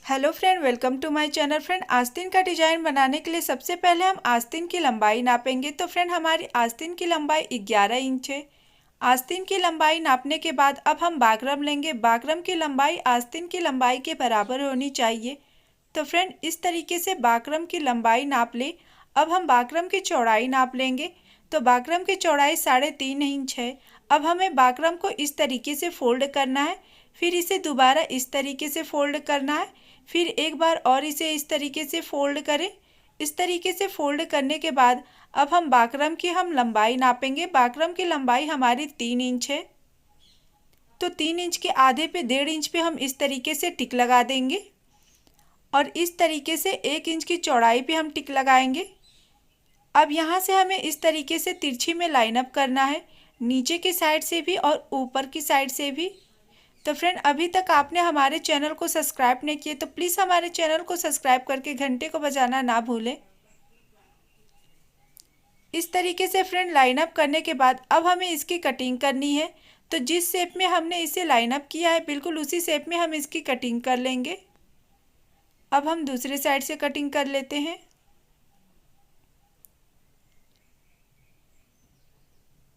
Hello friend, welcome to my channel. Friend, आस्तीन का design बनाने के लिए सबसे पहले हम आस्तीन की लंबाई नापेंगे। तो फ्रेंड, हमारी आस्तीन की लंबाई 11 इंच है। आस्तीन की लंबाई नापने के बाद अब हम बाकरम लेंगे। बाकरम की लंबाई आस्तीन की लंबाई के बराबर होनी चाहिए। तो फ्रेंड, इस तरीके से बाकरम की लंबाई नाप ले। अब हम बाकरम की चौड़ाई नाप लेंगे। तो बाकरम की चौड़ाई 3.5 इंच है। अब हमें बाकरम को इस तरीके से फोल्ड करना है, फिर इसे दोबारा इस तरीके से फोल्ड करना है, फिर एक बार और इसे इस तरीके से फोल्ड करें। इस तरीके से फोल्ड करने के बाद अब हम बाकरम की लंबाई नापेंगे। बाकरम की लंबाई हमारी 3 इंच है। तो 3 इंच के आधे पे 1.5 इंच पे हम इस तरीके से टिक लगा देंगे और इस तरीके से 1 इंच की चौड़ाई पे हम टिक लगाएंगे। अब यहाँ से हमें इस तरीके से तिरछी में लाइन अप करना है, नीचे की साइड से भी और ऊपर की साइड से भी। तो फ्रेंड, अभी तक आपने हमारे चैनल को सब्सक्राइब नहीं किए तो प्लीज़ हमारे चैनल को सब्सक्राइब करके घंटे को बजाना ना भूलें। इस तरीके से फ्रेंड लाइन अप करने के बाद अब हमें इसकी कटिंग करनी है। तो जिस शेप में हमने इसे लाइन अप किया है बिल्कुल उसी शेप में हम इसकी कटिंग कर लेंगे। अब हम दूसरे साइड से कटिंग कर लेते हैं।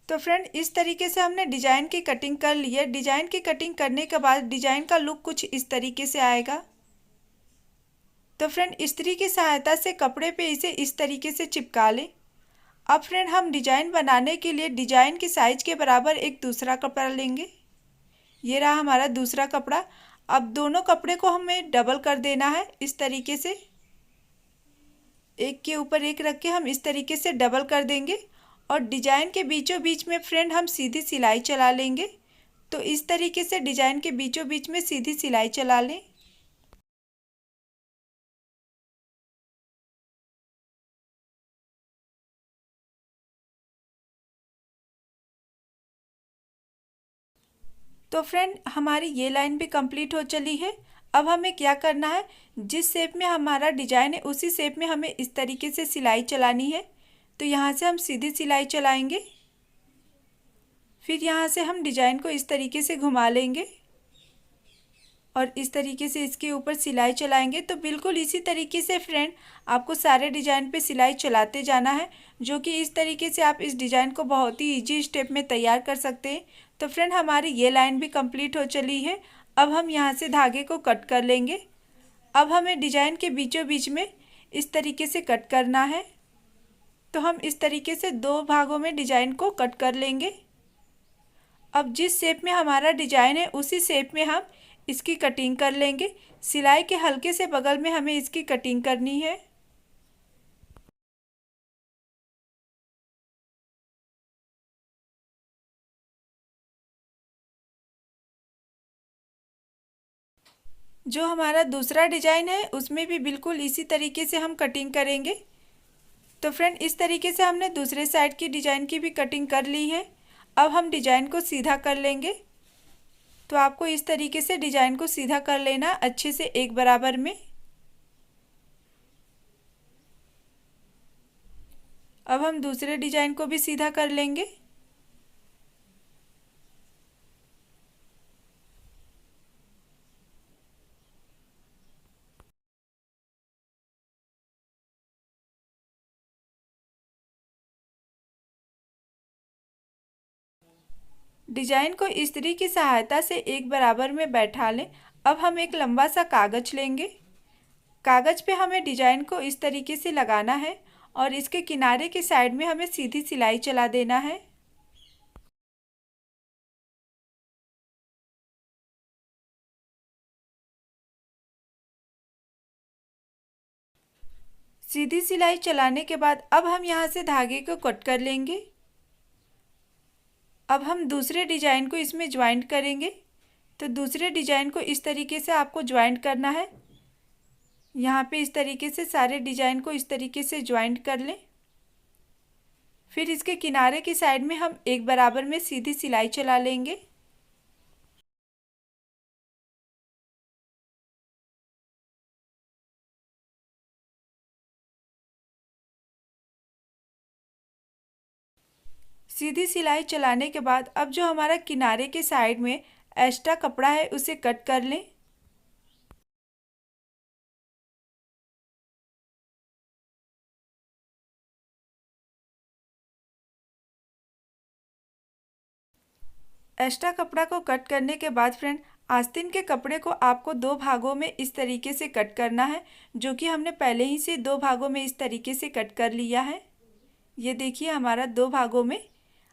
तो फ्रेंड, इस तरीके से हमने डिजाइन की कटिंग कर ली है। डिजाइन की कटिंग करने के बाद डिजाइन का लुक कुछ इस तरीके से आएगा। तो फ्रेंड, इस्त्री की सहायता से कपड़े पे इसे इस तरीके से चिपका लें। अब फ्रेंड, हम डिजाइन बनाने के लिए डिजाइन की साइज के बराबर एक दूसरा कपड़ा लेंगे। ये रहा हमारा दूसरा कपड़ा। अब दोनों कपड़े को हमें डबल कर देना है। इस तरीके से एक के ऊपर एक रख के हम इस तरीके से डबल कर देंगे और डिजाइन के बीचों बीच में फ्रेंड हम सीधी सिलाई चला लेंगे। तो इस तरीके से डिजाइन के बीचों बीच में सीधी सिलाई चला लें। तो फ्रेंड, हमारी ये लाइन भी कंप्लीट हो चली है। अब हमें क्या करना है, जिस शेप में हमारा डिजाइन है उसी शेप में हमें इस तरीके से सिलाई चलानी है। तो यहाँ से हम सीधी सिलाई चलाएंगे, फिर यहाँ से हम डिजाइन को इस तरीके से घुमा लेंगे और इस तरीके से इसके ऊपर सिलाई चलाएंगे। तो बिल्कुल इसी तरीके से फ्रेंड आपको सारे डिजाइन पे सिलाई चलाते जाना है, जो कि इस तरीके से आप इस डिजाइन को बहुत ही इजी स्टेप में तैयार कर सकते हैं। तो फ्रेंड, हमारी ये लाइन भी कंप्लीट हो चली है। अब हम यहाँ से धागे को कट कर लेंगे। अब हमें डिजाइन के बीचों बीच में इस तरीके से कट करना है। तो हम इस तरीके से 2 भागों में डिजाइन को कट कर लेंगे। अब जिस शेप में हमारा डिजाइन है उसी शेप में हम इसकी कटिंग कर लेंगे। सिलाई के हल्के से बगल में हमें इसकी कटिंग करनी है। जो हमारा दूसरा डिजाइन है उसमें भी बिल्कुल इसी तरीके से हम कटिंग करेंगे। तो फ्रेंड, इस तरीके से हमने दूसरे साइड की डिजाइन की भी कटिंग कर ली है। अब हम डिजाइन को सीधा कर लेंगे। तो आपको इस तरीके से डिजाइन को सीधा कर लेना अच्छे से एक बराबर में। अब हम दूसरे डिजाइन को भी सीधा कर लेंगे। डिजाइन को इस्त्री की सहायता से एक बराबर में बैठा लें। अब हम एक लंबा सा कागज लेंगे। कागज पे हमें डिजाइन को इस तरीके से लगाना है और इसके किनारे की साइड में हमें सीधी सिलाई चला देना है। सीधी सिलाई चलाने के बाद अब हम यहाँ से धागे को कट कर लेंगे। अब हम दूसरे डिजाइन को इसमें ज्वाइंट करेंगे। तो दूसरे डिजाइन को इस तरीके से आपको ज्वाइंट करना है। यहाँ पे इस तरीके से सारे डिजाइन को इस तरीके से ज्वाइंट कर लें। फिर इसके किनारे की साइड में हम एक बराबर में सीधी सिलाई चला लेंगे। सीधी सिलाई चलाने के बाद अब जो हमारा किनारे के साइड में एक्स्ट्रा कपड़ा है उसे कट कर लें। एक्स्ट्रा कपड़ा को कट करने के बाद फ्रेंड आस्तीन के कपड़े को आपको 2 भागों में इस तरीके से कट करना है, जो कि हमने पहले ही से 2 भागों में इस तरीके से कट कर लिया है। ये देखिए हमारा 2 भागों में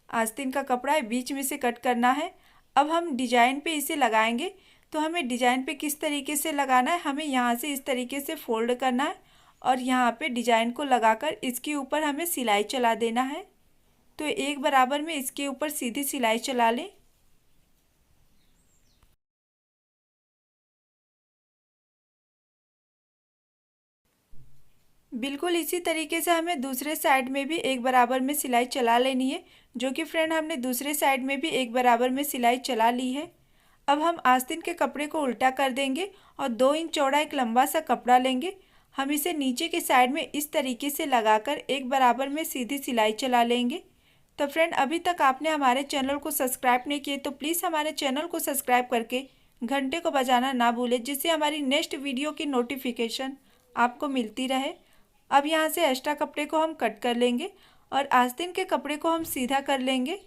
आस्तीन का कपड़ा है, बीच में से कट करना है। अब हम डिजाइन पे इसे लगाएंगे, तो हमें डिजाइन पे किस तरीके से लगाना है, हमें यहाँ से इस तरीके से फोल्ड करना है और यहाँ पे डिजाइन को लगाकर इसके ऊपर हमें सिलाई चला देना है। तो एक बराबर में इसके ऊपर सीधी सिलाई चला लें। बिल्कुल इसी तरीके से हमें दूसरे साइड में भी एक बराबर में सिलाई चला लेनी है, जो कि फ्रेंड हमने दूसरे साइड में भी एक बराबर में सिलाई चला ली है। अब हम आस्तीन के कपड़े को उल्टा कर देंगे और 2 इंच चौड़ा एक लंबा सा कपड़ा लेंगे। हम इसे नीचे के साइड में इस तरीके से लगाकर एक बराबर में सीधी सिलाई चला लेंगे। तो फ्रेंड अभी तक आपने हमारे चैनल को सब्सक्राइब नहीं किए तो प्लीज़ हमारे चैनल को सब्सक्राइब करके घंटे को बजाना ना भूलें, जिससे हमारी नेक्स्ट वीडियो की नोटिफिकेशन आपको मिलती रहे। अब यहाँ से एक्स्ट्रा कपड़े को हम कट कर लेंगे और आस्तीन के कपड़े को हम सीधा कर लेंगे।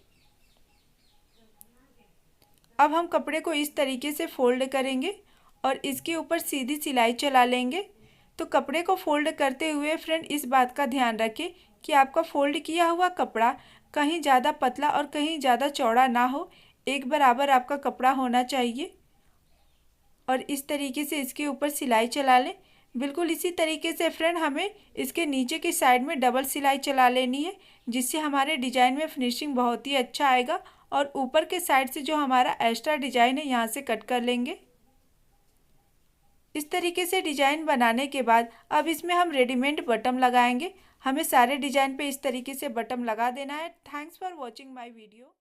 अब हम कपड़े को इस तरीके से फोल्ड करेंगे और इसके ऊपर सीधी सिलाई चला लेंगे। तो कपड़े को फोल्ड करते हुए फ्रेंड इस बात का ध्यान रखें कि आपका फोल्ड किया हुआ कपड़ा कहीं ज़्यादा पतला और कहीं ज़्यादा चौड़ा ना हो, एक बराबर आपका कपड़ा होना चाहिए। और इस तरीके से इसके ऊपर सिलाई चला लें। बिल्कुल इसी तरीके से फ्रेंड हमें इसके नीचे की साइड में डबल सिलाई चला लेनी है, जिससे हमारे डिजाइन में फिनिशिंग बहुत ही अच्छा आएगा। और ऊपर के साइड से जो हमारा एक्स्ट्रा डिजाइन है यहाँ से कट कर लेंगे। इस तरीके से डिजाइन बनाने के बाद अब इसमें हम रेडीमेड बटन लगाएंगे। हमें सारे डिजाइन पे इस तरीके से बटन लगा देना है। Thanks for watching my video.